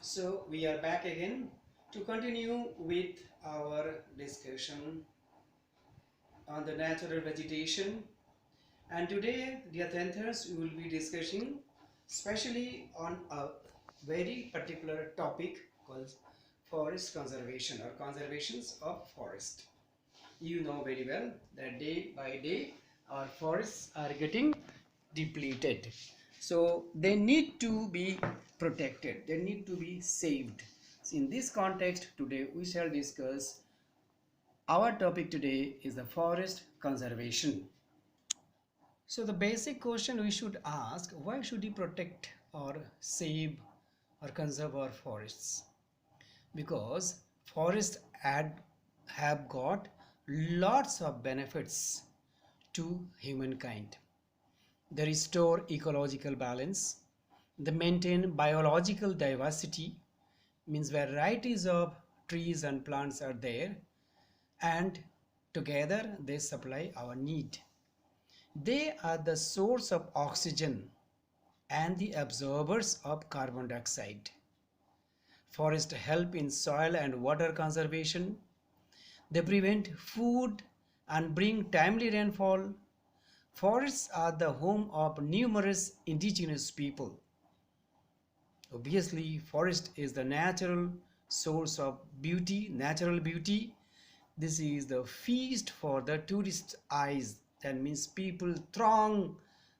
So we are back again to continue with our discussion on the natural vegetation. And today, dear Tenthers, we will be discussing specially on a very particular topic called forest conservation or conservations of forest. You know very well that day by day our forests are getting depleted, so they need to be protected, they need to be saved. So in this context today we shall discuss, our topic today is the forest conservation. So the basic question we should ask, why should we protect or save or conserve our forests? Because forests have got lots of benefits to humankind. They restore ecological balance, they maintain biological diversity, means varieties of trees and plants are there, and together they supply our need. They are the source of oxygen and the absorbers of carbon dioxide. Forests help in soil and water conservation. They prevent food and bring timely rainfall. Forests are the home of numerous indigenous people. Obviously, forest is the natural source of beauty, natural beauty. This is the feast for the tourist eyes. That means people throng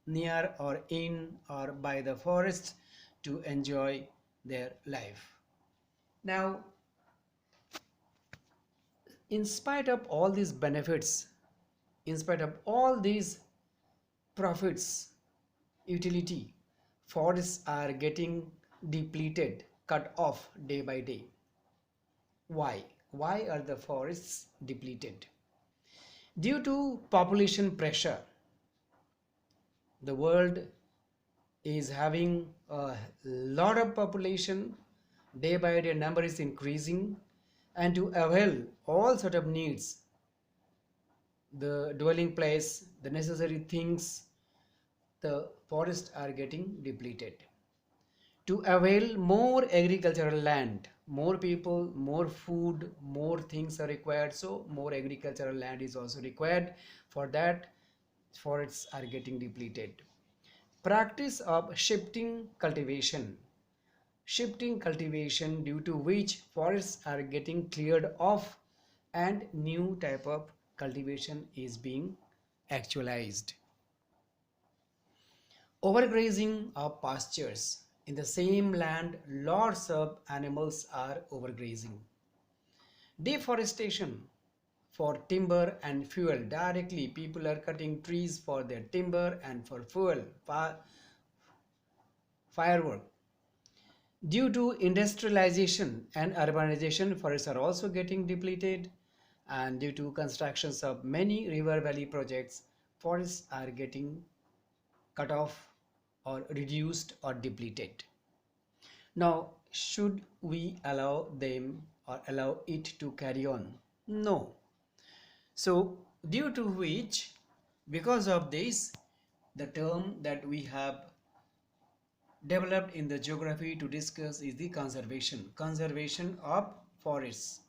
near or in or by the forest to enjoy their life. Now, in spite of all these benefits, in spite of all these profits, utility, forests are getting depleted, cut off day by day. Why? Why are the forests depleted? Due to population pressure, the world is having a lot of population, day by day number is increasing, and to avail all sort of needs, the dwelling place, the necessary things, the forests are getting depleted. To avail more agricultural land, more people, more food, more things are required, so more agricultural land is also required. For that, forests are getting depleted. Practice of shifting cultivation, due to which forests are getting cleared off and new type of cultivation is being actualized. Overgrazing of pastures. In the same land, lots of animals are overgrazing. Deforestation for timber and fuel. Directly, people are cutting trees for their timber and for fuel, firework. Due to industrialization and urbanization, forests are also getting depleted, and due to constructions of many river valley projects, forests are getting cut off or reduced or depleted. Now, should we allow them or allow it to carry on? No. So, due to which, because of this, the term that we have developed in the geography to discuss is the conservation of forests.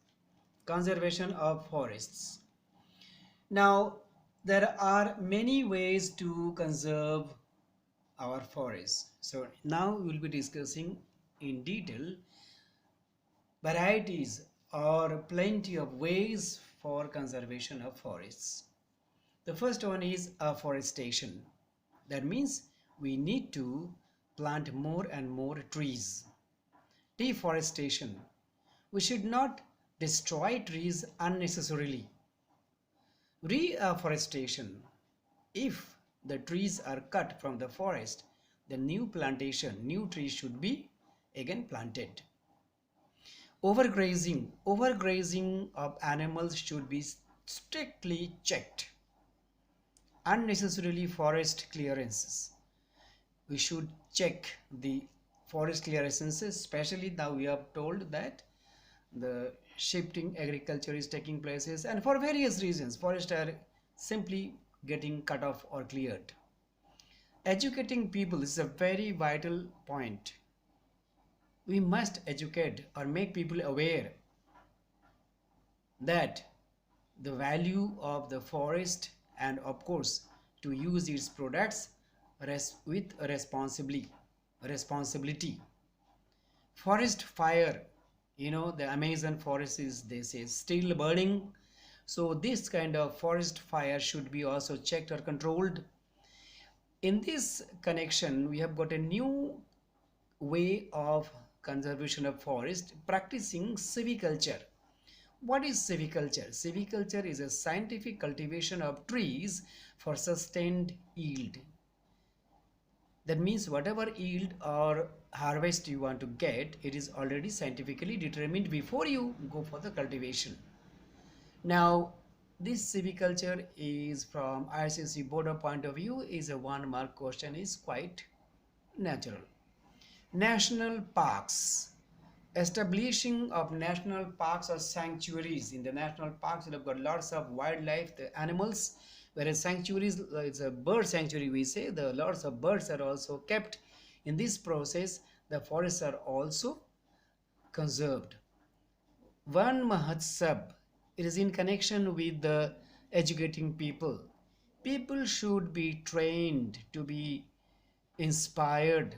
Conservation of forests. Now, there are many ways to conserve our forests. So now we will be discussing in detail varieties or plenty of ways for conservation of forests. The first one is afforestation. That means we need to plant more and more trees. Deforestation. We should not destroy trees unnecessarily. Reforestation. If the trees are cut from the forest, the new trees should be again planted. Overgrazing of animals should be strictly checked. Unnecessarily forest clearances. We should check the forest clearances, especially now we have told that the shifting agriculture is taking places, and for various reasons forests are simply getting cut off or cleared. Educating people is a very vital point. we must educate or make people aware that the value of the forest, and of course to use its products with responsibility. Forest fire, the Amazon forest is, they say, still burning. So this kind of forest fire should be also checked or controlled. In this connection, we have got a new way of conservation of forest, practicing silviculture. What is silviculture? Silviculture is a scientific cultivation of trees for sustained yield. That means whatever yield or harvest you want to get, it is already scientifically determined before you go for the cultivation. Now, this silviculture is, from ICSE board of point of view, is a 1-mark question, is quite natural. National parks. Establishing of national parks or sanctuaries. In the national parks, you have got lots of wildlife, the animals, whereas sanctuaries, it's a bird sanctuary, we say, the lots of birds are also kept. In this process, the forests are also conserved. One Mahotsab, it is in connection with the educating people. People should be trained to be inspired,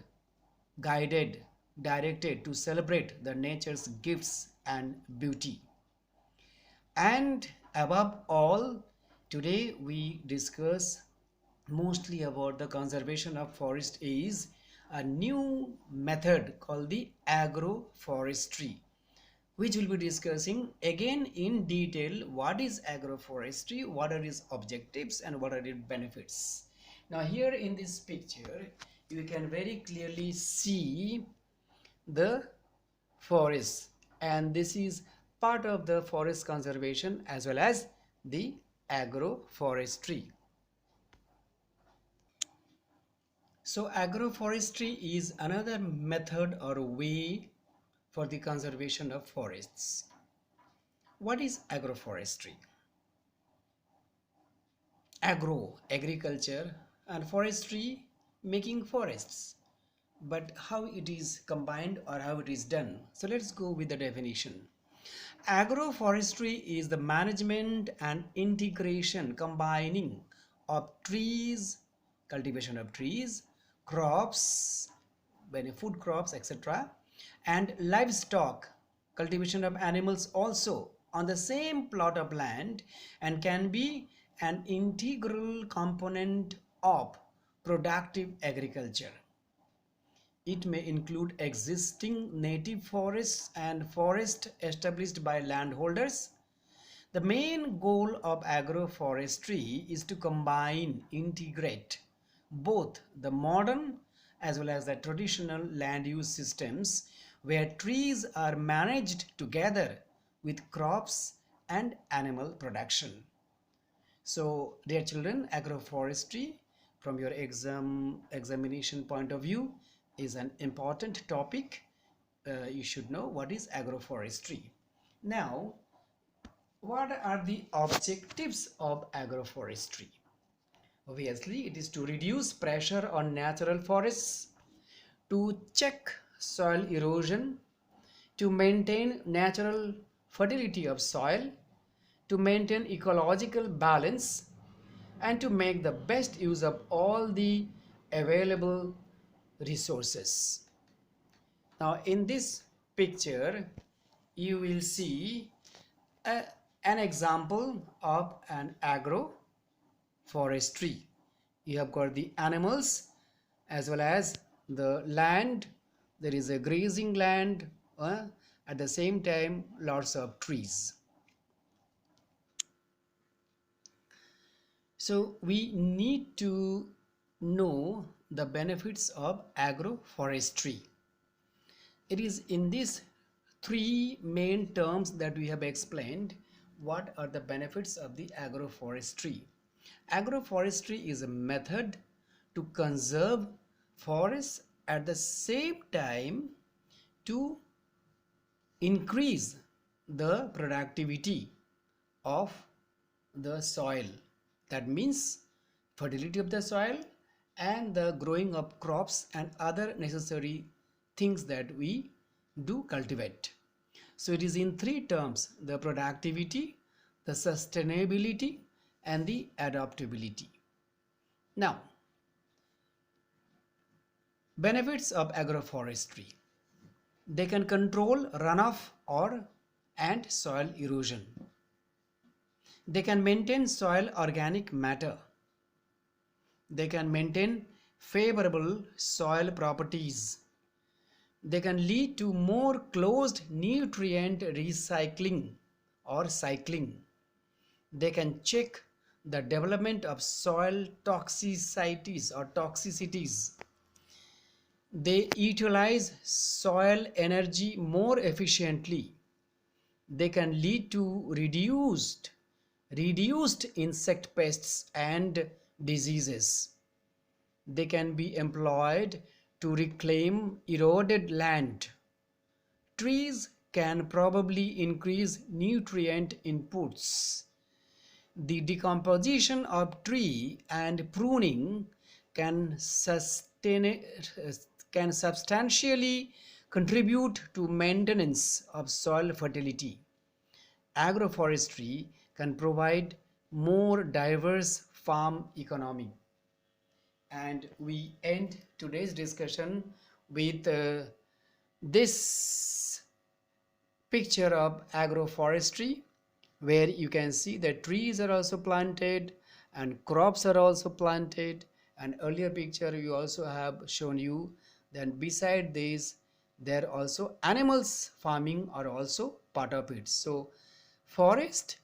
guided, directed to celebrate the nature's gifts and beauty. And above all, today we discuss mostly about the conservation of forest is a new method called the agroforestry, which will be discussing again in detail what is agroforestry, what are its objectives, and what are its benefits. Now here in this picture, you can very clearly see the forest, and this is part of the forest conservation as well as the agroforestry. So agroforestry is another method or way for the conservation of forests. What is agroforestry? Agriculture, and forestry, making forests. But how it is combined or how it is done? So let's go with the definition. Agroforestry is the management and integration combining of trees, cultivation of trees, crops, food crops, etc., and livestock, cultivation of animals also on the same plot of land, and can be an integral component of productive agriculture. It may include existing native forests and forests established by landholders. The main goal of agroforestry is to combine, integrate both the modern as well as the traditional land use systems, where trees are managed together with crops and animal production. So, dear children, agroforestry from your examination point of view is an important topic. You should know what is agroforestry. Now, what are the objectives of agroforestry? Obviously, it is to reduce pressure on natural forests, to check soil erosion, to maintain natural fertility of soil, to maintain ecological balance, and to make the best use of all the available resources. Now in this picture you will see an example of an agroforestry. You have got the animals as well as the land. There is a grazing land, at the same time lots of trees. So we need to know the benefits of agroforestry. It is in these 3 main terms that we have explained what are the benefits of the agroforestry. Agroforestry is a method to conserve forests, at the same time to increase the productivity of the soil. That means fertility of the soil and the growing of crops and other necessary things that we do cultivate. So it is in three terms: the productivity, the sustainability, and the adaptability. Now, benefits of agroforestry. They can control runoff or and soil erosion. They can maintain soil organic matter. They can maintain favorable soil properties. They can lead to more closed nutrient recycling or cycling. They can check the development of soil toxicities. They utilize soil energy more efficiently. They can lead to reduced insect pests and diseases. They can be employed to reclaim eroded land. Trees can probably increase nutrient inputs. The decomposition of tree and pruning can substantially contribute to maintenance of soil fertility. Agroforestry can provide more diverse farm economy. And we end today's discussion with this picture of agroforestry, where you can see that trees are also planted and crops are also planted. And earlier picture we also have shown you that beside this there also animals farming are also part of it. So forest,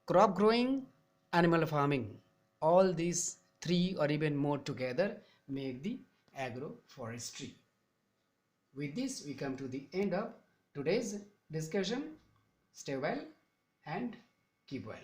crop growing, animal farming, all these three or even more together make the agroforestry. With this, we come to the end of today's discussion. Stay well and keep well.